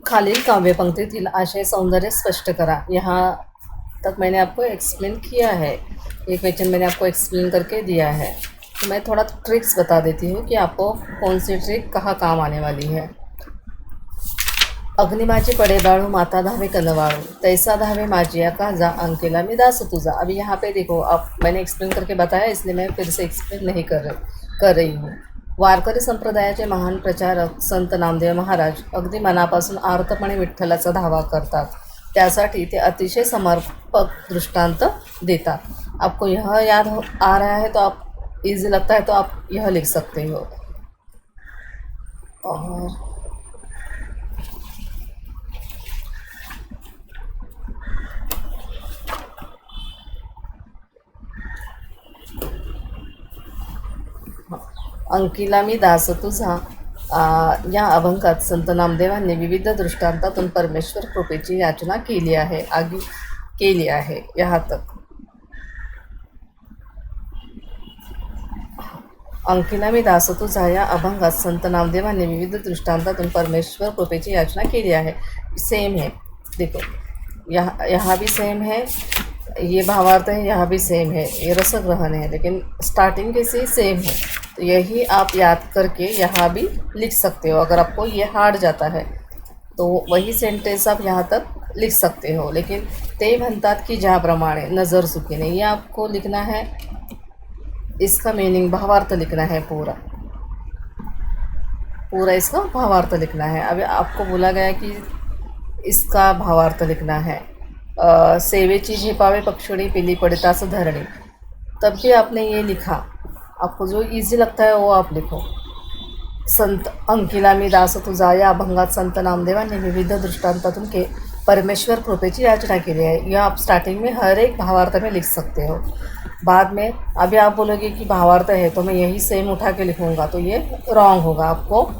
खालील काव्यपंक्तीतील आशय सौंदर्य स्पष्ट करा। यहाँ तक मैंने आपको एक्सप्लेन किया है, एक क्वेश्चन मैंने आपको एक्सप्लेन करके दिया है। तो मैं थोड़ा ट्रिक्स बता देती हूँ कि आपको कौन सी ट्रिक कहाँ काम आने वाली है। अग्निमाची पडे बाळू माता धावे कनवाळू, तैसा धावे माझिया का जा अंकेला मी दास तुझा। अभी यहाँ पे देखो, आप मैंने एक्सप्लेन करके बताया, इसलिए मैं फिर से एक्सप्लेन नहीं कर रही हूँ। वारकरी संप्रदायाचे महान प्रचारक संत नामदेव महाराज अगदी मनापासून आर्तपणे विठ्ठलाचा धावा करतात, त्यासाठी ते अतिशय समर्पक दृष्टांत देतात। आपको यह याद आ रहा है तो आप इजी लगता है तो आप यह लिख सकते हो। और अंकिला मी दास तुझा या अभंगात संत नामदेवांनी विविध दृष्टांतातून परमेश्वर कृपेची याचना केली आहे यहाँ तक। अंकिला मी दास तुझा या अभंगात संत नामदेवांनी विविध दृष्टांतातून परमेश्वर कृपेची याचना केली आहे। सेम है, देखो यहाँ भी सेम है, ये भावार्थ है, यहाँ भी सेम है, ये रसग्रहण है, लेकिन स्टार्टिंग कैसे सेम है। तो यही आप याद करके यहाँ भी लिख सकते हो। अगर आपको ये हार्ड जाता है तो वही सेंटेंस आप यहाँ तक लिख सकते हो, लेकिन ते म्हणतात की ज्याप्रमाणे नजर चुकीने, ये आपको लिखना है। इसका मीनिंग भावार्थ लिखना है, पूरा इसका भावार्थ लिखना है। अभी आपको बोला गया कि इसका भावार्थ लिखना है। सेवेची झेपावे पक्षिणी पिली पडतास धरणी, तब भी आपने ये लिखा। आपको जो इजी लगता है वो आप लिखो। संत अंकिला मी दास तुझा या अभंगात संत नामदेवांनी विविध दृष्टांतातून के परमेश्वर कृपेची याचना केली है। यह आप स्टार्टिंग में हर एक भावार्थ में लिख सकते हो। बाद में अभी आप बोलोगे कि भावार्थ है तो मैं यही सेम उठा के लिखूँगा, तो ये रॉन्ग होगा। आपको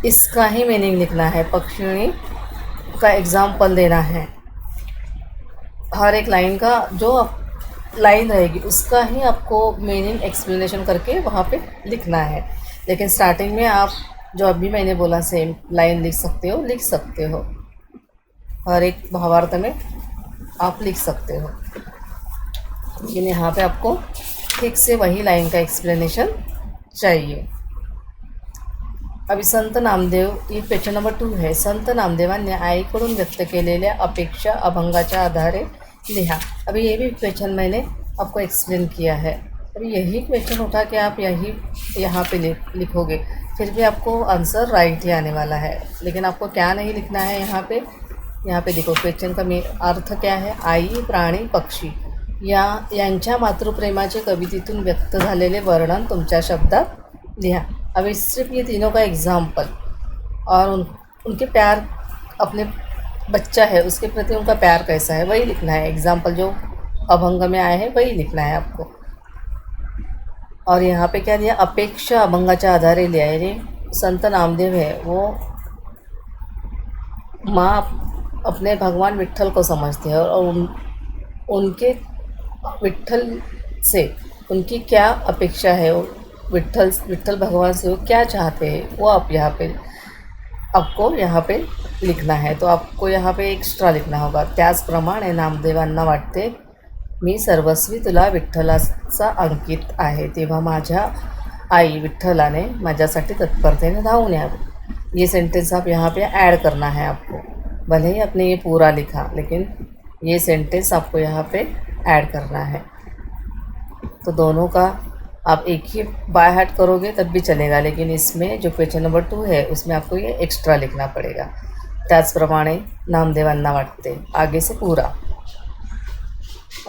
इसका ही मीनिंग लिखना है, पक्षिणी का एग्जाम्पल देना है। हर एक लाइन का जो लाइन रहेगी उसका ही आपको मीनिंग एक्सप्लेनेशन करके वहाँ पे लिखना है। लेकिन स्टार्टिंग में आप जो अभी मैंने बोला सेम लाइन लिख सकते हो। हर एक भावार्थ में आप लिख सकते हो, लेकिन यहाँ पे आपको ठीक से वही लाइन का एक्सप्लेनेशन चाहिए। अभी संत नामदेव, ये क्वेश्चन नंबर 2 है। संत नामदेवांनी आईकडून व्यक्त केलेल्या अपेक्षा अभंगाच्या आधारे लिहा। अभी ये भी क्वेश्चन मैंने आपको एक्सप्लेन किया है। अभी यही क्वेश्चन उठा के आप यहाँ पे लिखोगे, फिर भी आपको आंसर राइट ही आने वाला है। लेकिन आपको क्या नहीं लिखना है यहाँ पे देखो क्वेश्चन का अर्थ क्या है। आई, प्राणी, पक्षी यांच्या मातृप्रेमाचे कवितेतून व्यक्त झालेले वर्णन तुमच्या शब्दात लिहा। अभी सिर्फ ये तीनों का एग्जाम्पल और उनके प्यार, अपने बच्चा है उसके प्रति उनका प्यार कैसा है वही लिखना है। एग्जाम्पल जो अभंग में आए हैं वही लिखना है आपको। और यहाँ पे क्या दिया, अपेक्षा अभंगाच्या आधारे लिया है। यानी संत नामदेव है वो माँ अपने भगवान विट्ठल को समझते हैं और उनके विट्ठल से उनकी क्या अपेक्षा है, विट्ठल भगवान से वो क्या चाहते हैं, वो आप आपको यहाँ पे लिखना है। तो आपको यहाँ पे एक्स्ट्रा लिखना होगा। त्याचप्रमाणे नामदेवांना वाटते मी सर्वस्वी तुला विठ्ठलाचा अंकित आहे, तेव्हा माझ्या आई विठ्ठलाने माझ्यासाठी तत्परतेने धावून यावे। ये सेंटेंस आप यहाँ पे ऐड करना है आपको। भले ही आपने ये पूरा लिखा, लेकिन ये सेंटेंस आपको यहाँ पे ऐड करना है। तो दोनों का आप एक ही बाय हार्ट करोगे तब भी चलेगा, लेकिन इसमें जो क्वेश्चन नंबर 2 है उसमें आपको ये एक्स्ट्रा लिखना पड़ेगा। त्याचप्रमाणे नामदेवांना वाटते, आगे से पूरा।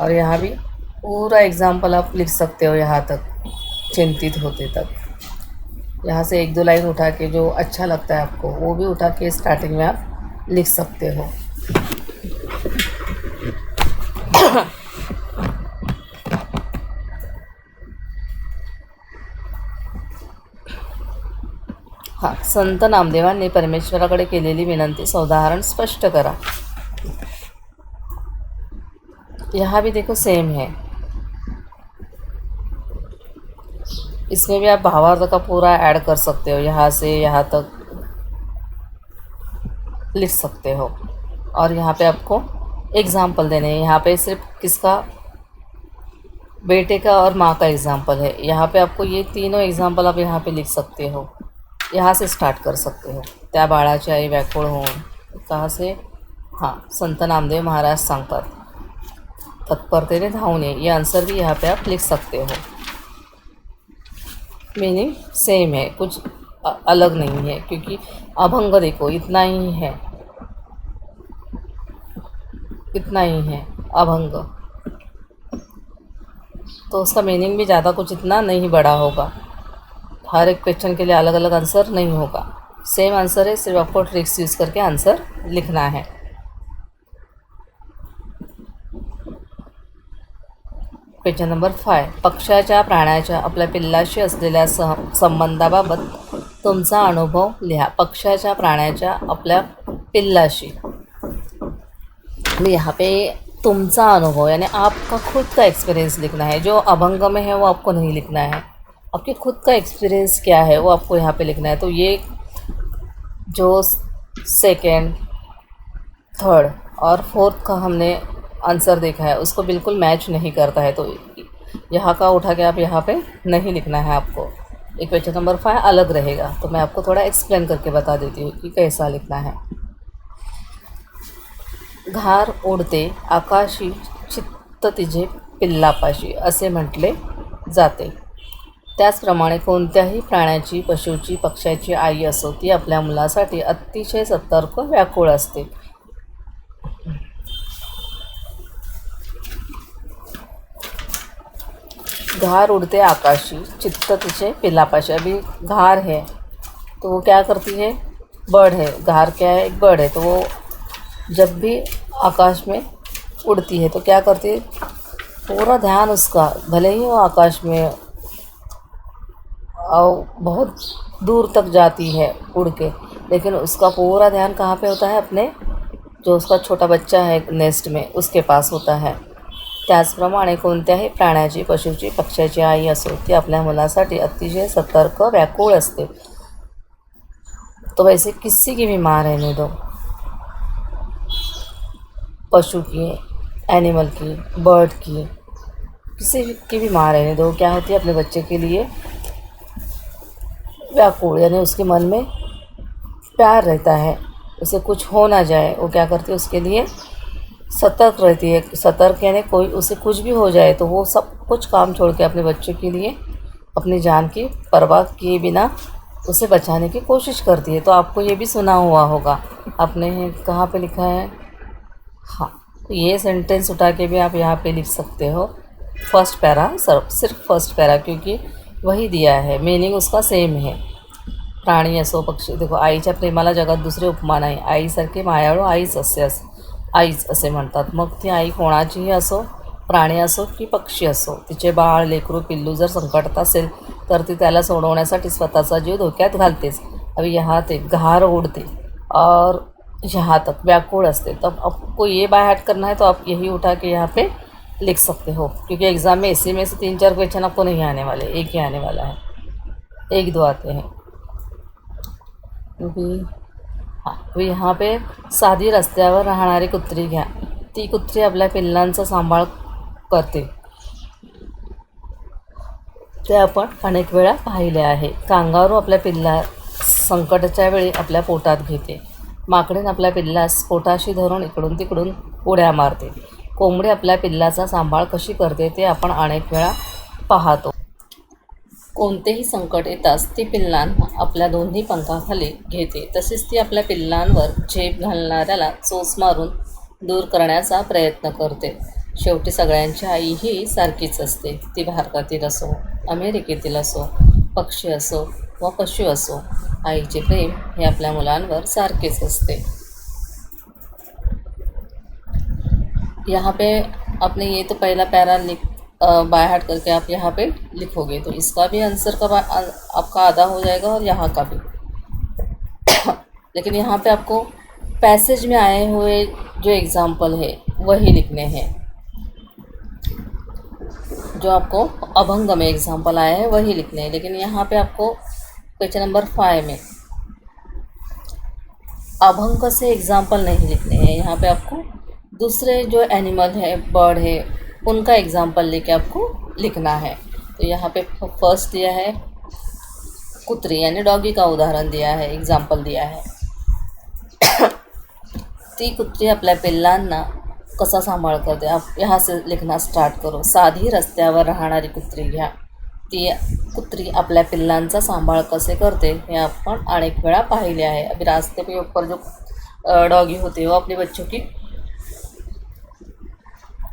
और यहाँ भी पूरा एग्जाम्पल आप लिख सकते हो यहाँ तक, चिंतित होते तक। यहाँ से 1-2 लाइन उठा के जो अच्छा लगता है आपको वो भी उठा के स्टार्टिंग में आप लिख सकते हो। हाँ, संत नामदेवांनी परमेश्वराकडे केलेली विनंती सौदाहरण स्पष्ट करा। यहाँ भी देखो सेम है, इसमें भी आप भावार्थ का पूरा ऐड कर सकते हो यहाँ से यहाँ तक। लिख सकते हो। और यहाँ पे आपको एग्ज़ाम्पल देने हैं। यहाँ पे सिर्फ किसका, बेटे का और माँ का एग्ज़ाम्पल है। यहाँ पे आपको ये तीनों एग्ज़ाम्पल आप यहाँ पे लिख सकते हो। यहाँ से स्टार्ट कर सकते हो। त्या बाळाची आई व्याकुळ होऊन, कहाँ से, हाँ, संत नामदेव महाराज सांगतात तत्परतेने धावून ये, ये आंसर भी यहाँ पे आप लिख सकते हो। मीनिंग सेम है, कुछ अलग नहीं है, क्योंकि अभंग देखो इतना ही है, इतना ही है अभंग, तो उसका मीनिंग भी ज़्यादा कुछ इतना नहीं बड़ा होगा। हर एक क्वेश्चन के लिए अलग अलग आंसर नहीं होगा, सेम आंसर है, सिर्फ आपको ट्रिक्स यूज़ करके आंसर लिखना है। क्वेश्चन नंबर 5, पक्ष्याच्या प्राण्याच्या आपल्या पिल्लाशी असलेल्या संबंधाबाबत तुमचा अनुभव लिहा। पक्ष्याच्या प्राण्याच्या आपल्या पिल्लाशी, यहाँ पे तुमचा अनुभव यानी आपका खुद का एक्सपीरियंस लिखना है। जो अभंग में है वो आपको नहीं लिखना है, आपके खुद का एक्सपीरियंस क्या है वो आपको यहाँ पे लिखना है। तो ये जो सेकेंड, थर्ड और फोर्थ का हमने आंसर देखा है उसको बिल्कुल मैच नहीं करता है, तो यहाँ का उठा के आप यहाँ पे नहीं लिखना है आपको। एक क्वेश्चन नंबर 5 अलग रहेगा, तो मैं आपको थोड़ा एक्सप्लेन करके बता देती हूँ कि कैसा लिखना है। घार उडते आकाशी चित्त तिचे पिल्लापाशी असे म्हटले जाते। त्याचप्रमाणे कोणत्याही प्राण्याची, पशुची, पक्ष्याची आई असो, ती आपल्या मुलासाठी अतिशय सतर्क, व्याकुळ असते। घार उड़ते आकाशी चित्त तिचे पिल्लापाशी। अभी घार है तो वो क्या करती है, बर्ड है, घार क्या है, एक बर्ड है, तो वो जब भी आकाश में उड़ती है तो क्या करती है, पूरा ध्यान उसका, भले ही वो आकाश में और बहुत दूर तक जाती है उड़ के, लेकिन उसका पूरा ध्यान कहाँ पे होता है, अपने जो उसका छोटा बच्चा है नेस्ट में उसके पास होता है। त्याचप्रमाणे कोणत्याही प्राण्याची, पशुची, पक्ष्याची आई असो, ती आपल्या मुलासाठी अतिशय सतर्क, व्याकुळ असते। तो वैसे किसी की भी माँ रहने दो, पशु की, एनिमल की, बर्ड की, किसी की भी माँ रहने दो, क्या होती है, अपने बच्चे के लिए व्याकुल, यानी उसके मन में प्यार रहता है, उसे कुछ हो ना जाए, वो क्या करती है, उसके लिए सतर्क रहती है। सतर्क यानी कोई उसे कुछ भी हो जाए तो वो सब कुछ काम छोड़ के अपने बच्चों के लिए अपनी जान की परवाह किए बिना उसे बचाने की कोशिश करती है। तो आपको ये भी सुना हुआ होगा, आपने कहाँ पे लिखा है, हाँ, तो ये सेंटेंस उठा के भी आप यहाँ पे लिख सकते हो। फर्स्ट पैरा, सिर्फ फर्स्ट पैरा, क्योंकि वही दिया है, मीनिंग उसका सेम है। प्राणी असो, पक्षी, देखो आईच्या प्रेमाला जगात दुसरे उपमान आहे, आईसारखे मायाळू आईच असे म्हणतात। मग ती आई कोणाचीही असो, प्राणी असो की पक्षी असो, तिचे बाळ, लेकरू, पिल्लू जर संकटात असेल तर ती त्याला सोडवण्यासाठी स्वतःचा जीव धोक्यात घालतेच। अभी यहाँ तक घार उड़ते और यहाँ तक व्याकुल असते, तब आपको ये बाय हार्ट करना है, तो आप यही उठा के यहाँ पे लिख सकते हो, क्योंकि एग्ज़ाम में इसी में से 3-4 क्वेश्चन आपको नहीं आने वाले, एक ही आने वाला है, 1-2 आते हैं। क्योंकि हाँ, यहाँ पे साधी रस्त्यावर राहणारी कुत्री घ्या, ती कुत्री आपल्या पिल्लांचा सांभाळ करते, ते आपण अनेक वेळा पाहिले आहे। कांगारू आपल्या पिल्ला संकटाच्या वेळी आपल्या पोटात घेते। माकडीण आपल्या पिल्लास पोटाशी धरून इकडून तिकडून उड्या मारते। कोंबडी आपल्या पिल्लाचा सांभाळ कशी करते ते आपण अनेक वेळा पाहतो। कोणतेही संकट येताच ती पिल्लांना आपल्या दोन्ही पंखाखाली घेते, तसेच ती आपल्या पिल्लांवर झेप घालणाऱ्याला चोच मारून दूर करण्याचा प्रयत्न करते। शेवटी सगळ्यांची आई ही सारखीच असते, ती भारतातील असो, अमेरिकेतील असो, पक्षी असो व पशु असो, आईचे प्रेम हे आपल्या मुलांवर सारखेच असते। यहाँ पे आपने ये तो पहला पैरा बाय हार्ट करके आप यहाँ पे लिखोगे, तो इसका भी आंसर का आपका आधा हो जाएगा और यहाँ का भी। लेकिन यहाँ पे आपको पैसेज में आए हुए जो एग्ज़ाम्पल है वही लिखने हैं, जो आपको अभंग में एग्ज़ाम्पल आया है वही लिखने हैं। लेकिन यहाँ पे आपको क्वेश्चन नंबर 5 में अभंग से एग्जाम्पल नहीं लिखने हैं, यहाँ पे आपको दूसरे जो एनिमल है, बर्ड है, उनका एग्जाम्पल लेके आपको लिखना है। तो यहाँ पे फर्स्ट दिया है कुत्री यानी डॉगी का उदाहरण दिया है, एग्जाम्पल दिया है। ती कुत्री आपल्या पिल्लांना कसा सांभाळ करते, आप यहाँ से लिखना स्टार्ट करो। साधी रस्त्यावर राहणारी कुत्री घ्या, ती कुत्री आपल्या पिल्लांचा सांभाळ कसे करते हे आपण अनेक वेळा पाहिले आहे। अभी रास्ते पे ऊपर जो डॉगी होते हैं वो अपने बच्चों की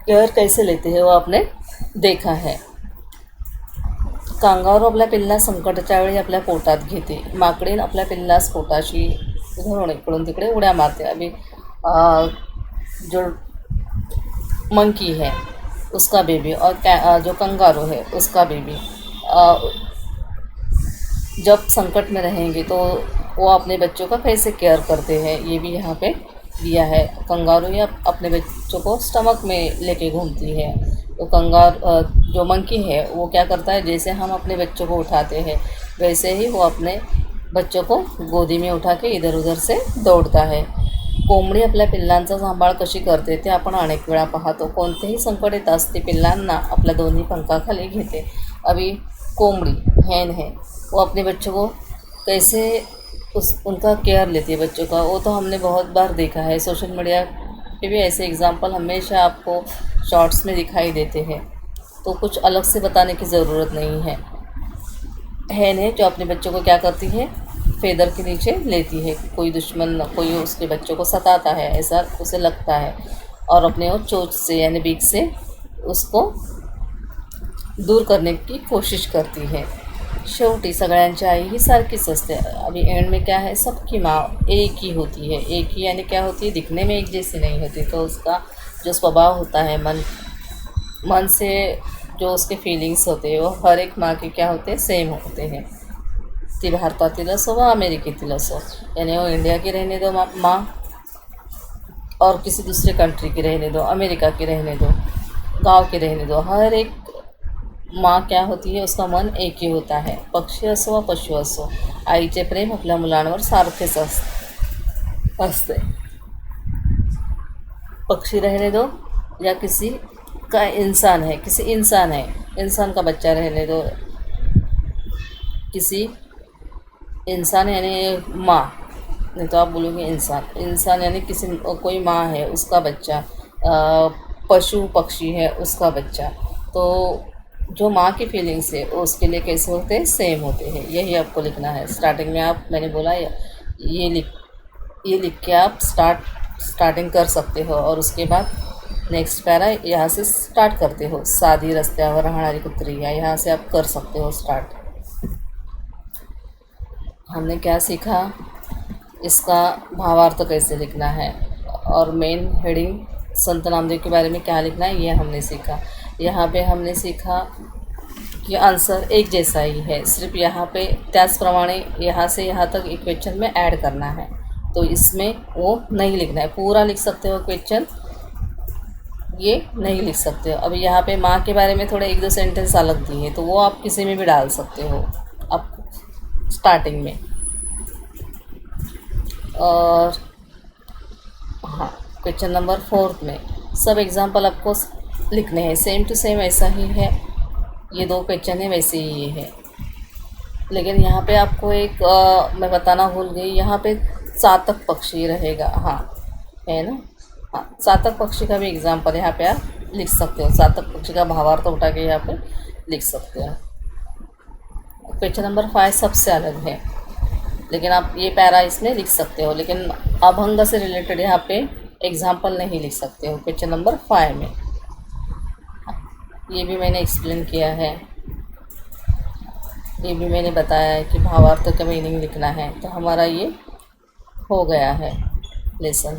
केयर कैसे लेते हैं वो आपने देखा है। कांगारू आपल्या पिल्लास संकटाच्या वेळी आपल्या पोटात घेते, माकडीन आपल्या पिल्लास पोटाशी धरून इकडून तिकडे उड्या मारते। अभी जो मंकी है उसका बेबी और जो कंगारू है उसका बेबी जब संकट में रहेंगे तो वो अपने बच्चों का कैसे केयर करते हैं, ये भी यहाँ पे दिया है। कंगारू या अपने बच्चों को स्टमक में लेके घूमती है, तो जो मंकी है वो क्या करता है, जैसे हम अपने बच्चों को उठाते हैं वैसे ही वो अपने बच्चों को गोदी में उठा के इधर उधर से दौड़ता है। कोंबडी आपल्या पिल्लांचा सांभाळ कशी करते ते आपण अनेक वेळा पाहतो। कोणतेही संकट येताच ती पिल्लांना आपल्या दोन्ही पंखाखाली घेते। अभी कोंबड़ी हैन है वो अपने बच्चों को कैसे उनका केयर लेती है बच्चों का, वो तो हमने बहुत बार देखा है। सोशल मीडिया पे भी ऐसे एग्जांपल हमेशा आपको शॉर्ट्स में दिखाई देते हैं, तो कुछ अलग से बताने की ज़रूरत नहीं है। हैन है जो अपने बच्चों को क्या करती है, फेदर के नीचे लेती है। कोई दुश्मन कोई उसके बच्चों को सताता है ऐसा उसे लगता है, और अपने वो चोंच से यानी बीक से उसको दूर करने की कोशिश करती है। शेवटी सगळ्यांची आई ही सारखीच असते। अभी एंड में क्या है, सबकी माँ एक ही होती है। एक ही यानी क्या होती है, दिखने में एक जैसी नहीं होती, तो उसका जो स्वभाव होता है, मन से जो उसके फीलिंग्स होते हैं वो हर एक माँ के क्या होते हैं, सेम होते हैं। ती भारतातील असो व अमेरिकेतील असो, यानी वो इंडिया की रहने दो माँ और किसी दूसरे कंट्री की रहने दो, अमेरिका की रहने दो, गांव की रहने दो, हर एक माँ क्या होती है, उसका मन एक ही होता है। पक्षी असो व पशु असो, आईचे प्रेम आपल्या मुलांवर सारखेच असते। पक्षी रहने दो या किसी का इंसान है, किसी इंसान है, इंसान का बच्चा रहने दो, किसी इंसान यानी माँ, नहीं तो आप बोलोगे इंसान यानी किसी कोई माँ है उसका बच्चा, पशु पक्षी है उसका बच्चा, तो जो माँ की फीलिंग्स है वो उसके लिए कैसे होते हैं, सेम होते हैं। यही आपको लिखना है। स्टार्टिंग में आप मैंने बोला ये लिख के आप स्टार्टिंग कर सकते हो, और उसके बाद नेक्स्ट पैरा यहाँ से स्टार्ट करते हो। साधी रस्त्यावर राहणारी कुत्री है, यहाँ से आप कर सकते हो स्टार्ट। हमने क्या सीखा, इसका भावार्थ कैसे लिखना है, और मेन हेडिंग संत नामदेव के बारे में क्या लिखना है, ये हमने सीखा। यहाँ पे हमने सीखा कि आंसर एक जैसा ही है, सिर्फ यहाँ पे त्याचप्रमाणे यहाँ से यहाँ तक एक क्वेश्चन में ऐड करना है, तो इसमें वो नहीं लिखना है। पूरा लिख सकते हो क्वेश्चन, ये नहीं लिख सकते हो। अभी यहाँ पे माँ के बारे में थोड़े एक दो सेंटेंस अलग दिए, तो वो आप किसी में भी डाल सकते हो आप स्टार्टिंग में। और हाँ, क्वेश्चन नंबर 4 में सब एग्जाम्पल आपको लिखने हैं, सेम टू सेम ऐसा ही है। ये 2 क्वेश्चन है वैसे ही ये है, लेकिन यहाँ पे आपको एक मैं बताना भूल गई, यहाँ पे चातक पक्षी रहेगा, हाँ है ना, हाँ चातक पक्षी का भी एग्जाम्पल यहाँ पे आप लिख सकते हो। चातक पक्षी का भावार्थ उठा के यहाँ पे लिख सकते हो। क्वेश्चन नंबर 5 सबसे अलग है, लेकिन आप ये पैरा इसमें लिख सकते हो, लेकिन अभंग से रिलेटेड यहाँ पे एग्जाम्पल नहीं लिख सकते हो क्वेश्चन नंबर 5 में। ये भी मैंने एक्सप्लेन किया है, ये भी मैंने बताया है कि भावार्थ का मीनिंग लिखना है। तो हमारा ये हो गया है लेसन।